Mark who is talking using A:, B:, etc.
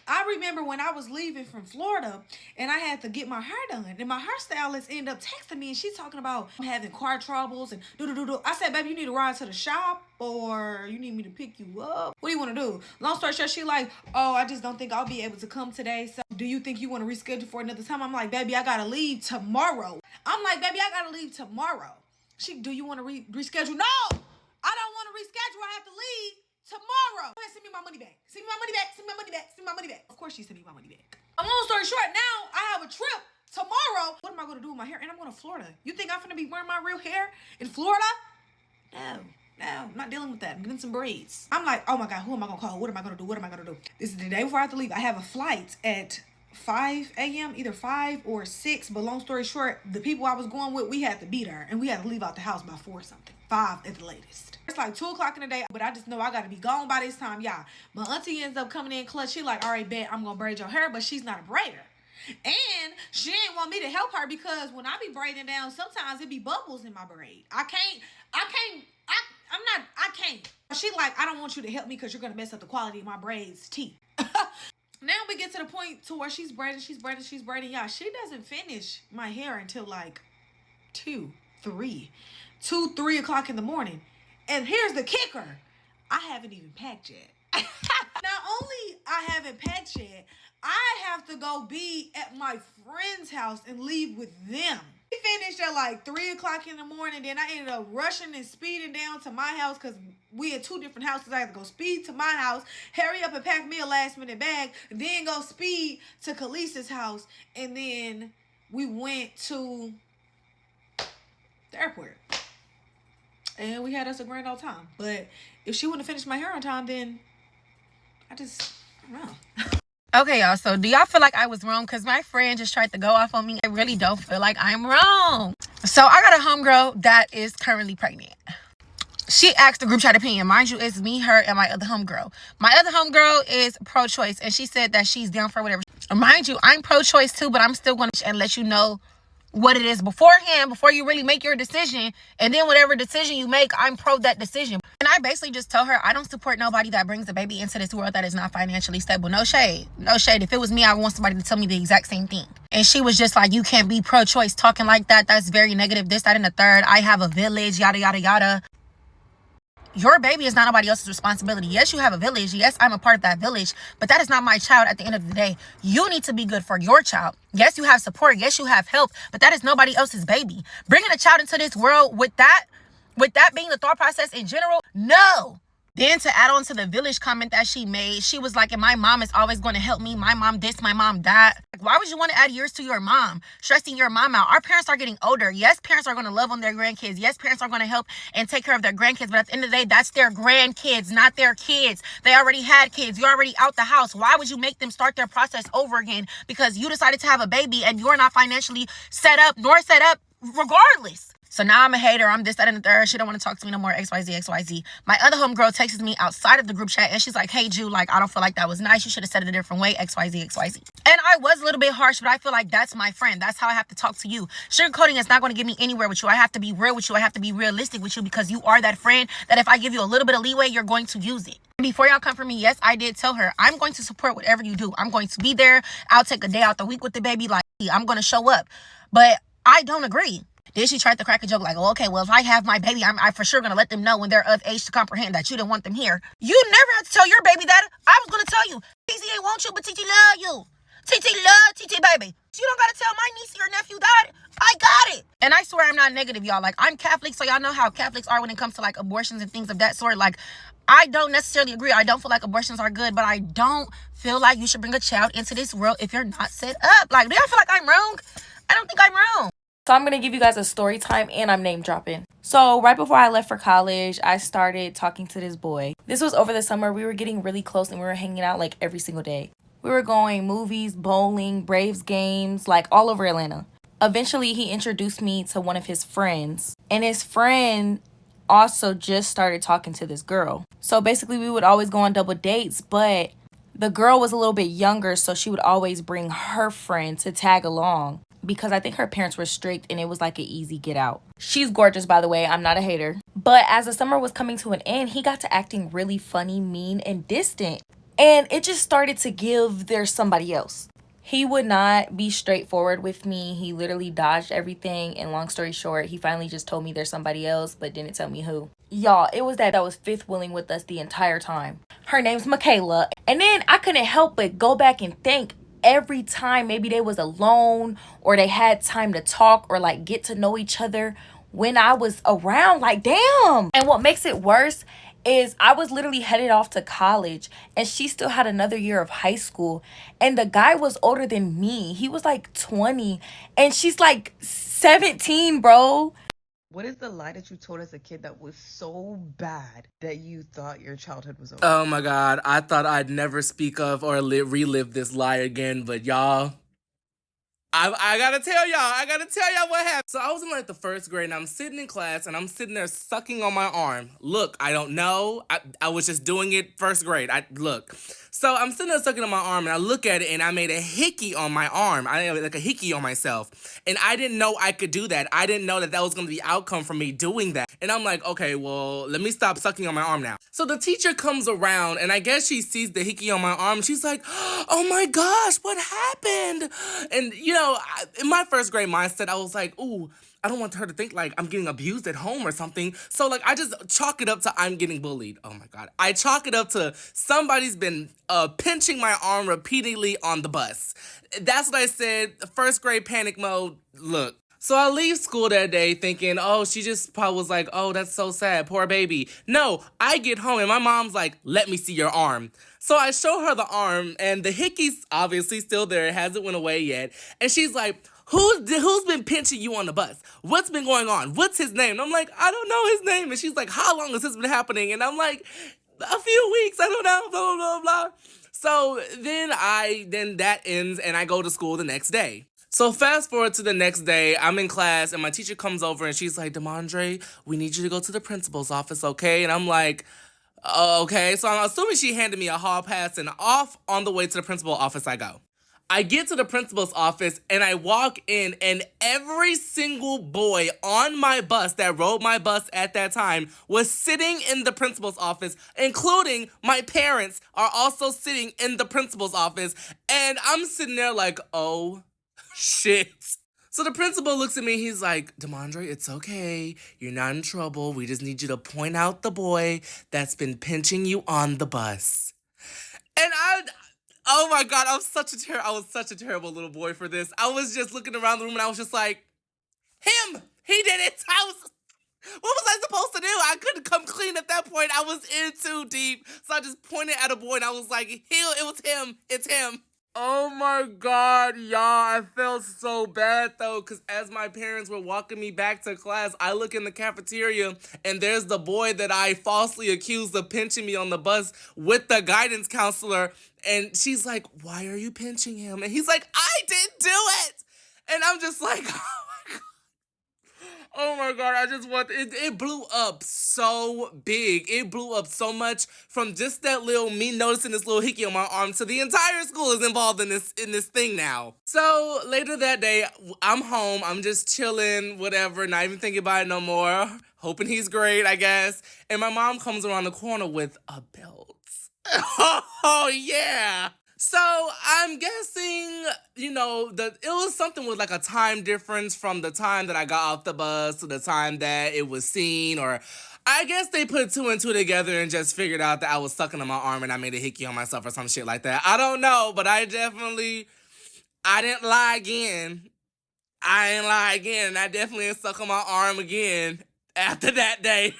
A: I remember when I was leaving from Florida and I had to get my hair done. And my hairstylist ended up texting me and she's talking about having car troubles and do. I said, baby, you need to ride to the shop or you need me to pick you up. What do you want to do? Long story short, she like, oh, I just don't think I'll be able to come today. So do you think you want to reschedule for another time? I'm like, baby, I got to leave tomorrow. Do you want to reschedule? No, I don't want to reschedule. I have to leave tomorrow. Go ahead, send me my money back. Send me my money back. Send me my money back. Send me my money back. Of course she sent me my money back. A long story short, now I have a trip tomorrow. What am I going to do with my hair? And I'm going to Florida. You think I'm going to be wearing my real hair in Florida? No, I'm not dealing with that. I'm getting some braids. I'm like, oh my God, who am I going to call? What am I going to do? This is the day before I have to leave. I have a flight at 5 a.m., either 5 or 6. But long story short, the people I was going with, we had to be there. And we had to leave out the house by 4 something. 5 at the latest. It's like 2 o'clock in the day, but I just know I got to be gone by this time, y'all. My auntie ends up coming in clutch. She like, all right, bet I'm going to braid your hair, but she's not a braider. And she didn't want me to help her because when I be braiding down, sometimes it be bubbles in my braid. I can't. She like, I don't want you to help me because you're going to mess up the quality of my braids teeth. Now we get to the point to where she's braiding. Y'all, she doesn't finish my hair until like 2, 3 o'clock in the morning. And here's the kicker. I haven't even packed yet. Not only I haven't packed yet, I have to go be at my friend's house and leave with them. We finished at like 3 o'clock in the morning. Then I ended up rushing and speeding down to my house because we had 2 different houses. I had to go speed to my house, hurry up and pack me a last minute bag, then go speed to Khaleesi's house. And then we went to the airport. And we had us a grand old time. But if she wouldn't have finished my hair on time, then I don't know.
B: Okay, y'all, so do y'all feel like I was wrong? Because my friend just tried to go off on me. I really don't feel like I'm wrong. So I got a homegirl that is currently pregnant. She asked the group chat opinion. Mind you, it's me, her, and my other homegirl. My other homegirl is pro-choice, and she said that she's down for whatever. Mind you, I'm pro-choice too, but I'm still going to and let you know what it is beforehand, before you really make your decision. And then whatever decision you make, I'm pro that decision. And I basically just tell her, I don't support nobody that brings a baby into this world that is not financially stable. No shade. If it was me, I would want somebody to tell me the exact same thing. And she was just like, you can't be pro-choice talking like that. That's very negative. This, that, and the third. I have a village, yada, yada, yada. Your baby is not nobody else's responsibility. Yes, you have a village. Yes, I'm a part of that village. But that is not my child at the end of the day. You need to be good for your child. Yes, you have support. Yes, you have help. But that is nobody else's baby. Bringing a child into this world with that being the thought process in general, no. Then to add on to the village comment that she made, she was like, and my mom is always going to help me. My mom this, my mom that. Like, why would you want to add years to your mom? Stressing your mom out. Our parents are getting older. Yes, parents are going to love on their grandkids. Yes, parents are going to help and take care of their grandkids. But at the end of the day, that's their grandkids, not their kids. They already had kids. You're already out the house. Why would you make them start their process over again? Because you decided to have a baby and you're not financially set up regardless. So now I'm a hater. I'm this, that, and the third. She don't want to talk to me no more. XYZ. My other homegirl texts me outside of the group chat and she's like, hey, Ju, like, I don't feel like that was nice. You should have said it a different way. XYZ. And I was a little bit harsh, but I feel like that's my friend. That's how I have to talk to you. Sugarcoating is not going to get me anywhere with you. I have to be real with you. I have to be realistic with you because you are that friend that if I give you a little bit of leeway, you're going to use it. Before y'all come for me, yes, I did tell her, I'm going to support whatever you do. I'm going to be there. I'll take a day out the week with the baby. Like, I'm going to show up. But I don't agree. Then she tried to crack a joke like, oh, okay, well, if I have my baby, I'm for sure going to let them know when they're of age to comprehend that you didn't want them here. You never have to tell your baby that. I was going to tell you. TT ain't want you, but TT love you. TT love TT baby. You don't got to tell my niece or nephew that. I got it. And I swear I'm not negative, y'all. Like, I'm Catholic, so y'all know how Catholics are when it comes to, like, abortions and things of that sort. Like, I don't necessarily agree. I don't feel like abortions are good, but I don't feel like you should bring a child into this world if you're not set up. Like, do y'all feel like I'm wrong? I don't think I'm wrong.
C: So I'm going to give you guys a story time and I'm name dropping. So right before I left for college, I started talking to this boy. This was over the summer. We were getting really close and we were hanging out like every single day. We were going movies, bowling, Braves games, like all over Atlanta. Eventually, he introduced me to one of his friends. And his friend also just started talking to this girl. So basically, we would always go on double dates, but the girl was a little bit younger, so she would always bring her friend to tag along. Because I think her parents were strict and it was like an easy get out. She's gorgeous, by the way. I'm not a hater. But as the summer was coming to an end, he got to acting really funny, mean, and distant. And it just started to give there's somebody else. He would not be straightforward with me. He literally dodged everything. And long story short, he finally just told me there's somebody else, but didn't tell me who. Y'all, it was that was fifth wheeling with us the entire time. Her name's Michaela. And then I couldn't help but go back and think every time maybe they was alone or they had time to talk or like get to know each other when I was around. Like, damn. And what makes it worse is I was literally headed off to college and she still had another year of high school, and the guy was older than me. He was like 20 and she's like 17, bro.
B: What is the lie that you told as a kid that was so bad that you thought your childhood was over?
D: Oh my God, I thought I'd never speak of or relive this lie again, but y'all, I gotta tell y'all what happened. So I was in like the first grade and I'm sitting in class and I'm sitting there sucking on my arm. Look, I don't know. I was just doing it first grade. Look. So I'm sitting there sucking on my arm and I look at it and I made a hickey on my arm. I had like a hickey on myself. And I didn't know I could do that. I didn't know that was gonna be the outcome from me doing that. And I'm like, okay, well, let me stop sucking on my arm now. So the teacher comes around and I guess she sees the hickey on my arm. She's like, oh my gosh, what happened? And you know, in my first grade mindset, I was like, ooh, I don't want her to think like I'm getting abused at home or something. So like I just chalk it up to I'm getting bullied. Oh my God. I chalk it up to somebody's been pinching my arm repeatedly on the bus. That's what I said. First grade panic mode. Look. So I leave school that day thinking, oh, she just probably was like, oh, that's so sad, poor baby. No, I get home and my mom's like, let me see your arm. So I show her the arm and the hickey's obviously still there. It hasn't went away yet. And she's like, who's been pinching you on the bus? What's been going on? What's his name? And I'm like, I don't know his name. And she's like, how long has this been happening? And I'm like, a few weeks, I don't know, blah, blah, blah, blah. So then that ends and I go to school the next day. So fast forward to the next day, I'm in class and my teacher comes over and she's like, Demondre, we need you to go to the principal's office, okay? And I'm like, okay. So I'm assuming she handed me a hall pass and off on the way to the principal's office I go. I get to the principal's office and I walk in and every single boy on my bus that rode my bus at that time was sitting in the principal's office, including my parents are also sitting in the principal's office. And I'm sitting there like, oh, shit. So the principal looks at me, he's like, Demondre, it's okay. You're not in trouble. We just need you to point out the boy that's been pinching you on the bus. And oh my God, I was such a terrible little boy for this. I was just looking around the room and I was just like, him, he did it. What was I supposed to do? I couldn't come clean at that point. I was in too deep. So I just pointed at a boy and I was like, it was him. It's him. Oh my God, y'all, I felt so bad though, because as my parents were walking me back to class, I look in the cafeteria and there's the boy that I falsely accused of pinching me on the bus with the guidance counselor. And she's like, why are you pinching him? And he's like, I didn't do it. And I'm just like, oh my God, it blew up so big. It blew up so much from just that me noticing this little hickey on my arm to the entire school is involved in this thing now. So later that day, I'm home. I'm just chilling, whatever, not even thinking about it no more. Hoping he's great, I guess. And my mom comes around the corner with a belt. Oh, yeah. So I'm guessing, it was something with like a time difference from the time that I got off the bus to the time that it was seen, or I guess they put two and two together and just figured out that I was sucking on my arm and I made a hickey on myself or some shit like that. I don't know, but I didn't lie again. I definitely didn't suck on my arm again after that day.